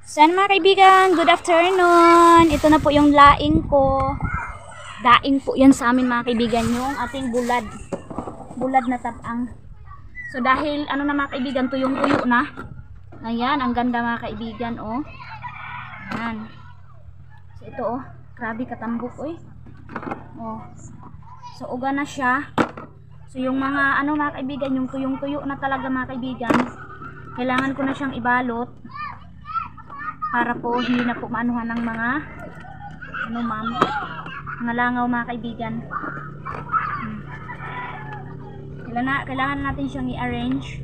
San mga kaibigan, good afternoon. Ito na po yung laing ko. Daing po yan sa amin mga kaibigan, yung ating bulad. Bulad na tapang. So dahil ano na mga kaibigan, tuyong-tuyo na. Ayan, ang ganda mga kaibigan, oh. Ayan. So ito, oh. Grabe katambok, oh. Oh. So uga na siya. So yung mga ano mga kaibigan, yung tuyong-tuyo na talaga mga kaibigan, kailangan ko na siyang ibalot para po hindi na po maanuhan ng mga ano ma'am, mga langaw mga kaibigan. Kailangan natin siyang i-arrange.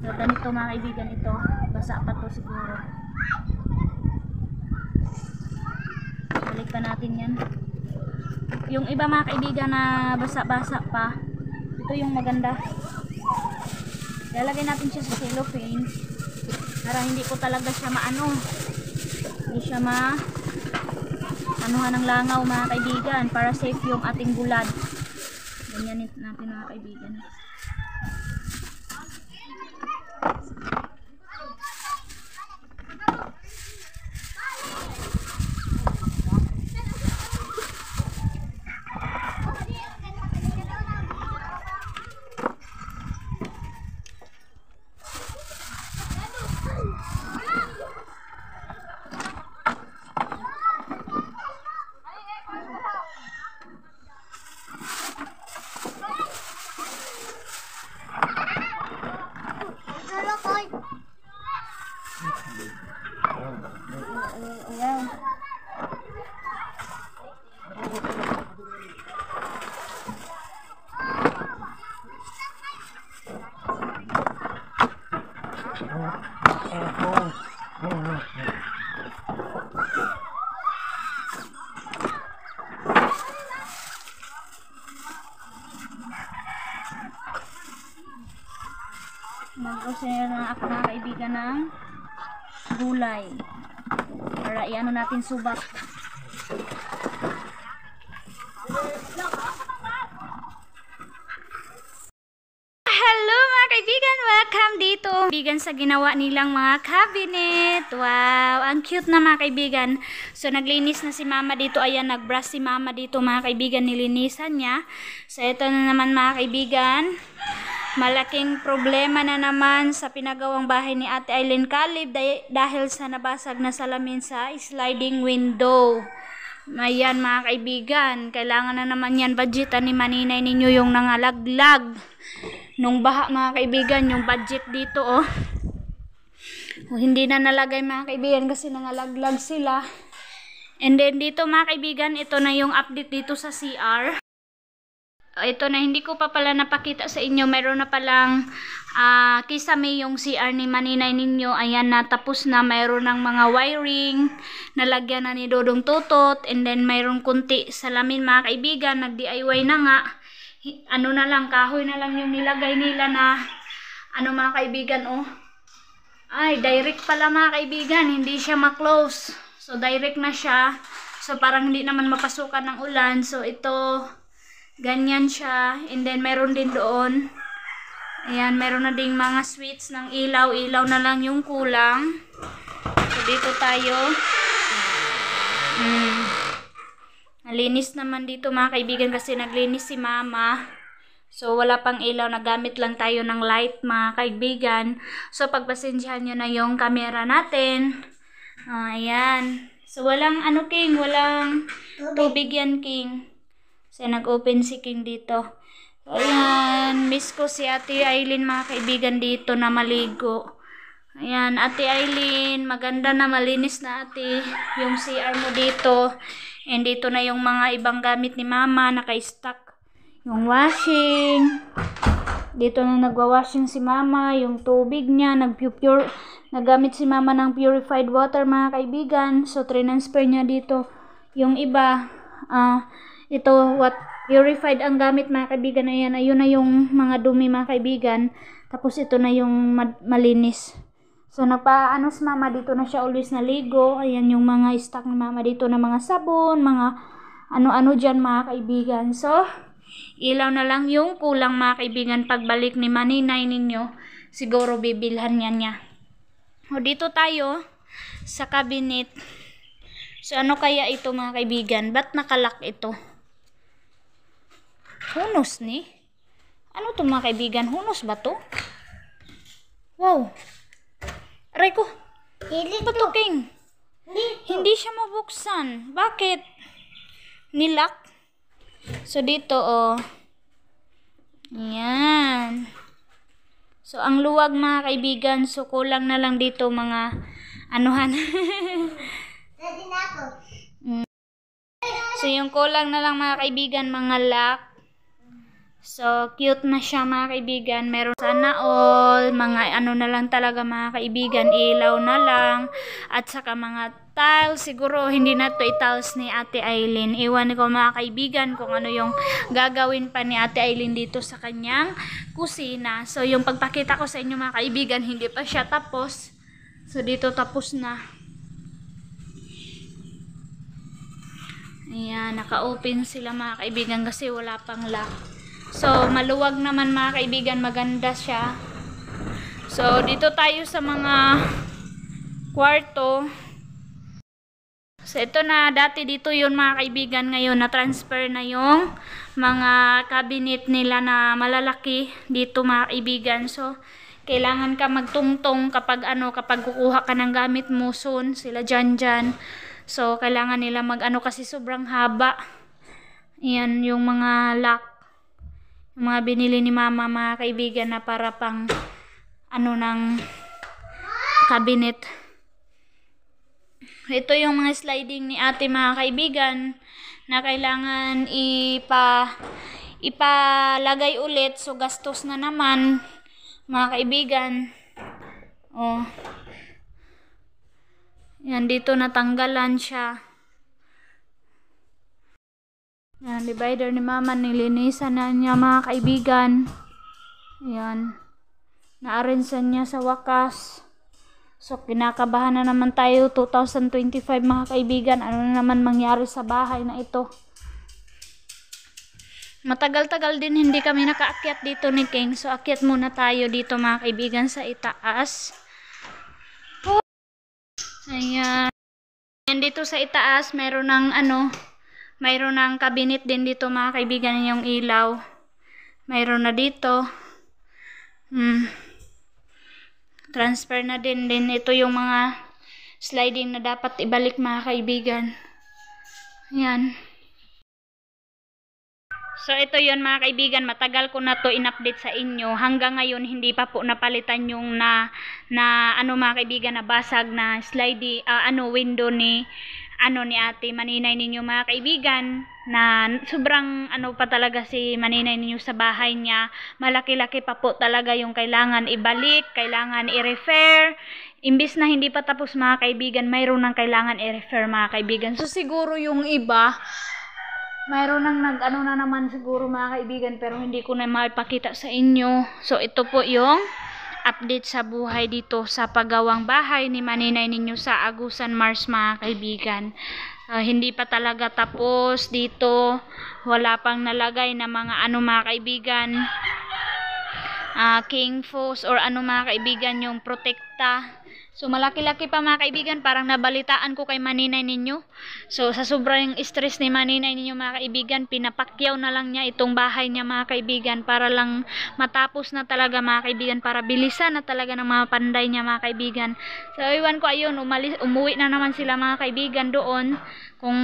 So ganito mga kaibigan, ito basa pa to siguro. Balik pa natin yan. Yung iba mga kaibigan na basa-basa pa, ito yung maganda. Lalagay natin siya sa cellophane para hindi ko talaga siya maano, hindi siya anuhan ng langaw mga kaibigan, para safe yung ating bulad. Ganyan natin mga kaibigan. Mag-grocery na ako mga kaibigan ng gulay para iano natin subak. Hello mga kaibigan, welcome dito kaibigan sa ginawa nilang mga cabinet. Wow, ang cute na mga kaibigan. So naglinis na si mama dito, ayan, nagbrush si mama dito mga kaibigan, nilinisan niya. So ito na naman mga kaibigan, malaking problema na naman sa pinagawang bahay ni Ate Aileen Calib dahil sa nabasag na salamin sa sliding window. Ayan mga kaibigan, kailangan na naman yan budgetan ni maninay ninyo yung nangalaglag nung baha mga kaibigan, yung budget dito, oh. Hindi na nalagay mga kaibigan kasi nangalaglag sila. And then dito mga kaibigan, ito na yung update dito sa CR. Ito na, hindi ko pa pala napakita sa inyo. Meron na palang kisame yung CR ni maninay ninyo. Ayan na, tapos na. Meron ng mga wiring. Nalagyan na ni Dodong Tutot. And then mayroong kunti salamin mga kaibigan. Nag-DIY na nga. Ano na lang, kahoy na lang yung nilagay nila na ano mga kaibigan, oh. Ay, direct pala mga kaibigan. Hindi siya ma-close. So direct na siya. So parang hindi naman mapasukan ng ulan. So ito, ganyan siya. And then meron din doon, ayan, meron na ding mga switch ng ilaw. Ilaw na lang yung kulang. So dito tayo. Nalinis naman dito mga kaibigan kasi naglinis si mama. So wala pang ilaw, nagamit lang tayo ng light mga kaibigan. So pagpasensyahan nyo na yung camera natin. Ayan. So walang ano king, walang tubig yan king. So, nag-open si King dito. Ayan, miss ko si Ate Aileen mga kaibigan dito na maligo. Ayan, Ate Aileen, maganda na, malinis na ate yung CR mo dito. And dito na yung mga ibang gamit ni mama, naka-stack. Yung washing. Dito na nagwa-washing si mama, yung tubig niya, nagamit si mama ng purified water mga kaibigan. So, transfer niya dito. Yung iba, ito, purified ang gamit mga kaibigan. Ayan, ayun na yung mga dumi mga kaibigan. Tapos ito na yung malinis. So nagpaano si mama dito na siya always naligo. Ayan yung mga stock ni mama dito na mga sabon, mga ano-ano dyan mga kaibigan. So ilaw na lang yung kulang mga kaibigan. Pagbalik ni maninay ninyo, siguro bibilhan niya. O dito tayo. sa cabinet. So ano kaya ito mga kaibigan? Ba't nakalak ito? Hunos ni? Ano to mga kaibigan? Hunos ba to? Wow. Aray ko. Ba't to, King? Hindi siya mabuksan. Bakit? Nilak? So dito oh. Yan. So ang luwag mga kaibigan. So kulang na lang dito mga anuhan. So yung kulang na lang mga kaibigan, mga lock. So cute na siya mga kaibigan. Meron sana all, mga ano na lang talaga mga kaibigan, ilaw na lang. At saka mga tiles, siguro hindi na to i-tiles ni Ate Aileen. Iwan ko mga kaibigan kung ano yung gagawin pa ni Ate Aileen dito sa kanyang kusina. So yung pagpakita ko sa inyo mga kaibigan, hindi pa siya tapos. So dito tapos na. Ayan, naka-open sila mga kaibigan kasi wala pang lock. So, maluwag naman mga kaibigan, maganda siya. So, dito tayo sa mga kwarto. So, ito na, dati dito yun mga kaibigan, ngayon na-transfer na yung mga cabinet nila na malalaki dito mga kaibigan. So, kailangan ka magtungtong kapag kapag kukuha ka ng gamit mo soon, sila dyan. So, kailangan nila mag-ano kasi sobrang haba. Ayan, yung mga lock. Yung mga binili ni mama, mga kaibigan, na para pang ng cabinet. Ito yung mga sliding ni ate mga kaibigan na kailangan ipalagay ulit. So, gastos na naman, mga kaibigan. Oh. Yan, dito natanggalan siya. Yan, divider ni mama, nilinisan na niya mga kaibigan. Yan. Na-arrangean niya sa wakas. So, kinakabahan na naman tayo, 2025 mga kaibigan. Ano na naman mangyari sa bahay na ito? Matagal-tagal din hindi kami nakaakyat dito ni King. So, akyat muna tayo dito mga kaibigan sa itaas. Ayan. Ayan, dito sa itaas, mayroon ng cabinet din dito mga kaibigan, yung ilaw. Mayroon na dito. Transfer na din. Ito yung mga sliding na dapat ibalik mga kaibigan. Ayan. So, ito yun mga kaibigan, matagal ko na to in-update sa inyo. Hanggang ngayon, hindi pa po napalitan yung mga kaibigan, na basag na sliding, window ni ate Maninay ninyo mga kaibigan, na sobrang pa talaga si Maninay ninyo sa bahay niya. Malaki-laki pa po talaga yung kailangan ibalik, kailangan i-refer. Imbis na hindi pa tapos mga kaibigan, mayroon nang kailangan i-refer mga kaibigan. So, siguro yung iba, mayroon nang na naman siguro mga kaibigan, pero hindi ko na maipakita sa inyo. So, ito po yung update sa buhay dito sa paggawang bahay ni Maninay ninyo sa Agusan Mars mga kaibigan. Hindi pa talaga tapos dito. Wala pang nalagay na mga mga kaibigan, king foes or mga kaibigan, yung protekta. So, malaki-laki pa mga kaibigan, parang nabalitaan ko kay Maninay ninyo. So, sa sobrang stress ni Maninay ninyo mga kaibigan, pinapakyaw na lang niya itong bahay niya mga kaibigan, para lang matapos na talaga mga kaibigan, para bilisan na talaga ng mga panday niya mga kaibigan. So, iwan ko, ayun, umuwi na naman sila mga kaibigan doon. Kung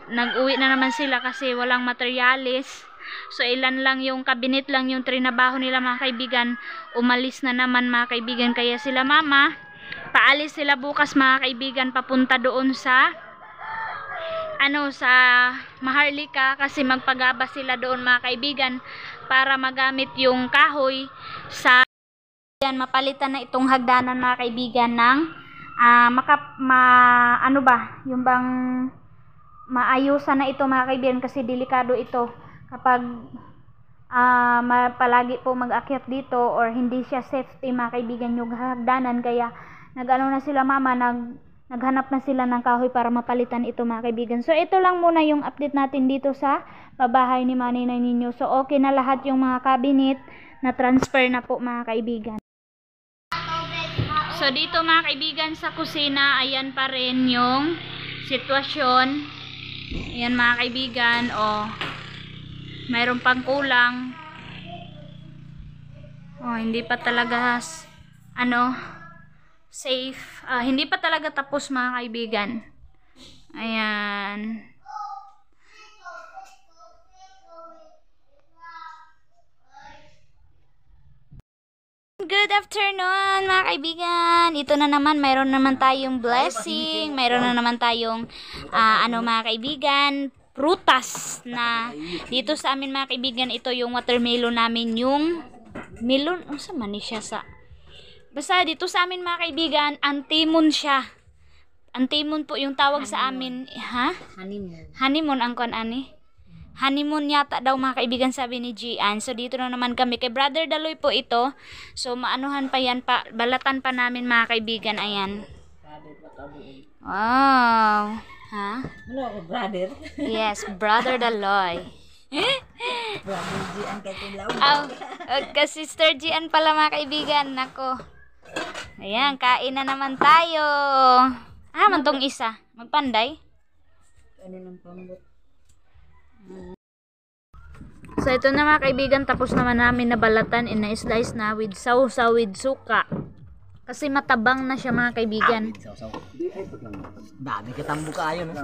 nag-uwi na naman sila kasi walang materyales. So, ilan lang yung cabinet lang yung trinabaho nila mga kaibigan. Umalis na naman mga kaibigan, kaya sila mama, paalis sila bukas mga kaibigan, papunta doon sa sa Maharlika, kasi magpagaba sila doon mga kaibigan, para magamit yung kahoy sa mapalitan na itong hagdanan mga kaibigan ng yung bang maayusan na ito mga kaibigan, kasi delikado ito kapag palagi po mag-akyat dito, or hindi siya safety mga kaibigan yung hagdanan. Kaya na sila mama, naghanap na sila ng kahoy para mapalitan ito mga kaibigan. So, ito lang muna yung update natin dito sa babahay ni Maninay ninyo. So, okay na lahat yung mga cabinet, na transfer na po mga kaibigan. So dito mga kaibigan sa kusina, ayan pa rin yung sitwasyon. Ayan mga kaibigan, oh. Mayroon pang kulang. Oh, hindi pa talaga safe. Hindi pa talaga tapos mga kaibigan. Ayan. Good afternoon mga kaibigan. Ito na naman, mayroon naman tayong blessing. Mayroon na naman tayong mga kaibigan, prutas na dito sa amin mga kaibigan. Ito yung watermelon namin, yung melon, sa mani siya sa basta dito sa amin mga kaibigan, antimon siya. Antimon po yung tawag sa amin. Ha? Honeymoon ang kon ani. Honeymoon yata daw mga kaibigan, sabi ni Gian. So dito na naman kami kay Brother Daloy po ito. So maanuhan pa yan, balatan pa namin mga kaibigan. Ayan. Wow. Ha? Ano, brother? Yes, Brother Daloy. Brother Gian kay Tilaw. Ka-Sister Gian pala mga kaibigan. Nako. Ayan, kain na naman tayo. Mantong isa. Magpanday. Ano ng pambot? So ito na mga kaibigan, tapos naman namin nabalatan, ina-slice na with sausaw with suka. Kasi matabang na siya mga kaibigan. Dami katambo kayo, no?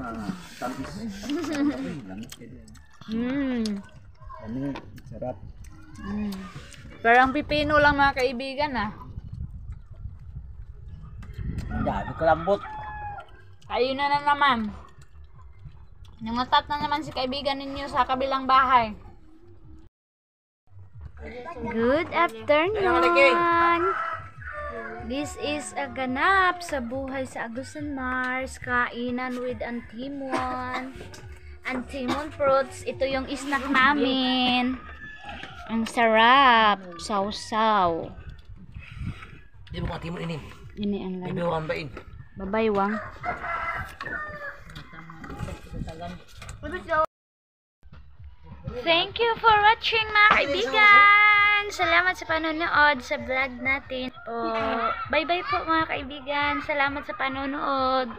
Sarap. Parang pipino lang mga kaibigan Dami kalambot. Ayun na naman. Nangatat na naman si kaibigan ninyo sa kabilang bahay. Good afternoon. This is a ganap sa buhay sa Agusan Mars. Kainan with antimon. Antimon fruits. Ito yung snack namin. Ang sarap. Sausaw. Di mo katimon ini. Ini ang May lami. wambain. Babaywang. Thank you for watching mga kaibigan. Salamat sa panonood sa vlog natin po. Bye bye po mga kaibigan. Salamat sa panonood.